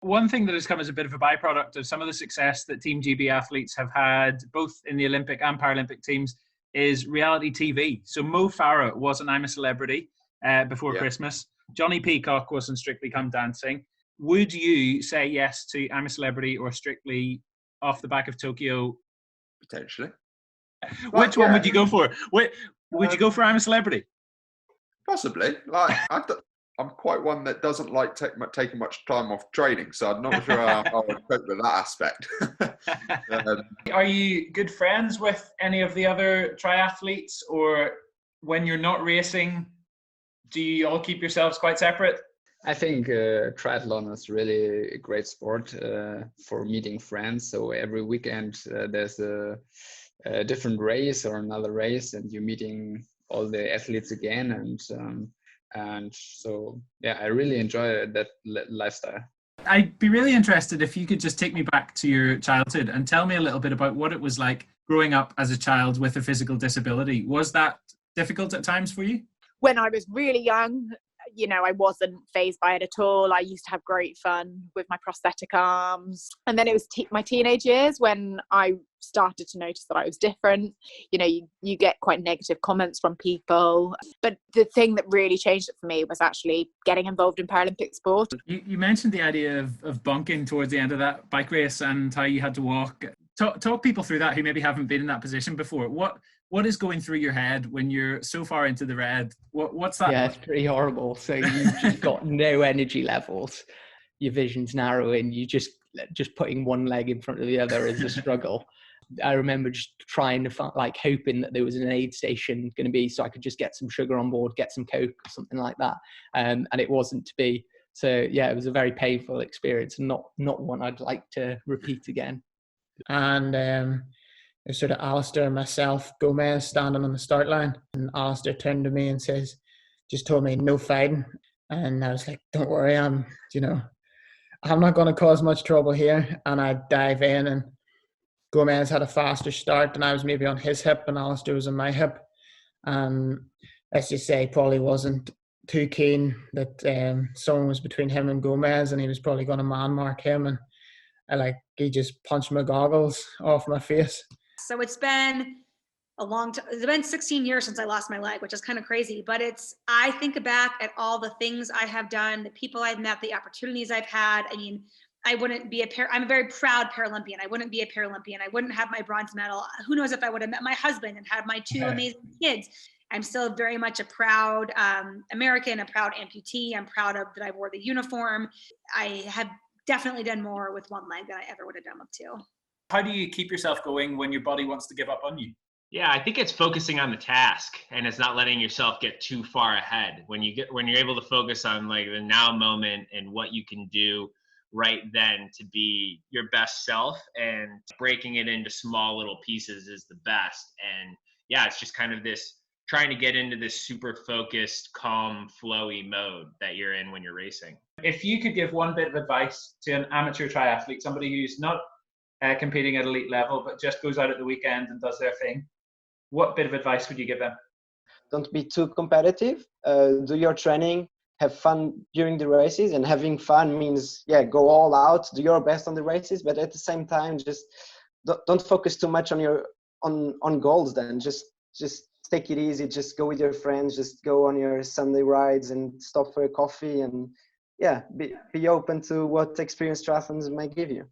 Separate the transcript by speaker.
Speaker 1: One thing that has come as a bit of a byproduct of some of the success that Team GB athletes have had, both in the Olympic and Paralympic teams, is reality TV. So Mo Farah was an I'm a Celebrity before Christmas. Johnny Peacock was in Strictly Come Dancing. Would you say yes to I'm a Celebrity or Strictly off the back of Tokyo?
Speaker 2: Potentially.
Speaker 1: Which one would you go for? Would you go for I'm a Celebrity?
Speaker 2: Possibly. I'm quite one that doesn't like taking much time off training, so I'm not sure how I would cope with that aspect.
Speaker 1: Are you good friends with any of the other triathletes, or when you're not racing, do you all keep yourselves quite separate?
Speaker 3: I think triathlon is really a great sport for meeting friends. So every weekend there's a different race or another race, and you're meeting all the athletes again. And so, yeah, I really enjoy that lifestyle.
Speaker 1: I'd be really interested if you could just take me back to your childhood and tell me a little bit about what it was like growing up as a child with a physical disability. Was that difficult at times for you?
Speaker 4: When I was really young, you know, I wasn't fazed by it at all. I used to have great fun with my prosthetic arms. And then it was my teenage years when I started to notice that I was different. You know, you get quite negative comments from people. But the thing that really changed it for me was actually getting involved in Paralympic sport.
Speaker 1: You mentioned the idea of bunking towards the end of that bike race and how you had to walk. Talk people through that who maybe haven't been in that position before. What is going through your head when you're so far into the red? What's that?
Speaker 5: Yeah, it's pretty horrible. So you've just got no energy levels. Your vision's narrowing. You just putting one leg in front of the other is a struggle. I remember just trying to find, like, hoping that there was an aid station going to be so I could just get some sugar on board, get some Coke or something like that. And it wasn't to be. So yeah, it was a very painful experience and not one I'd like to repeat again.
Speaker 6: And it was sort of Alistair and myself, Gomez, standing on the start line. And Alistair turned to me and just told me no fighting. And I was like, don't worry, I'm not going to cause much trouble here. And I dive in, and Gomez had a faster start, and I was maybe on his hip and Alistair was on my hip. Let's just say probably wasn't too keen that someone was between him and Gomez, and he was probably going to man mark him. And he just punched my goggles off my face.
Speaker 7: So it's been a long time. It's been 16 years since I lost my leg, which is kind of crazy. But I think back at all the things I have done, the people I've met, the opportunities I've had. I mean, I wouldn't be I'm a very proud Paralympian. I wouldn't be a Paralympian. I wouldn't have my bronze medal. Who knows if I would have met my husband and had my two amazing kids. I'm still very much a proud American, a proud amputee. I'm proud of that I wore the uniform. I have definitely done more with one leg than I ever would have done with two.
Speaker 1: How do you keep yourself going when your body wants to give up on you?
Speaker 8: Yeah, I think it's focusing on the task, and it's not letting yourself get too far ahead. When you're able to focus on like the now moment and what you can do right then to be your best self, and breaking it into small little pieces is the best. And yeah, it's just kind of this trying to get into this super focused, calm, flowy mode that you're in when you're racing.
Speaker 1: If you could give one bit of advice to an amateur triathlete, somebody who's not competing at elite level, but just goes out at the weekend and does their thing, what bit of advice would you give them?
Speaker 9: Don't be too competitive. Do your training, have fun during the races, and having fun means, go all out, do your best on the races, but at the same time, just don't focus too much on goals. Then just take it easy. Just go with your friends. Just go on your Sunday rides and stop for a coffee, and be open to what experience triathlons might give you.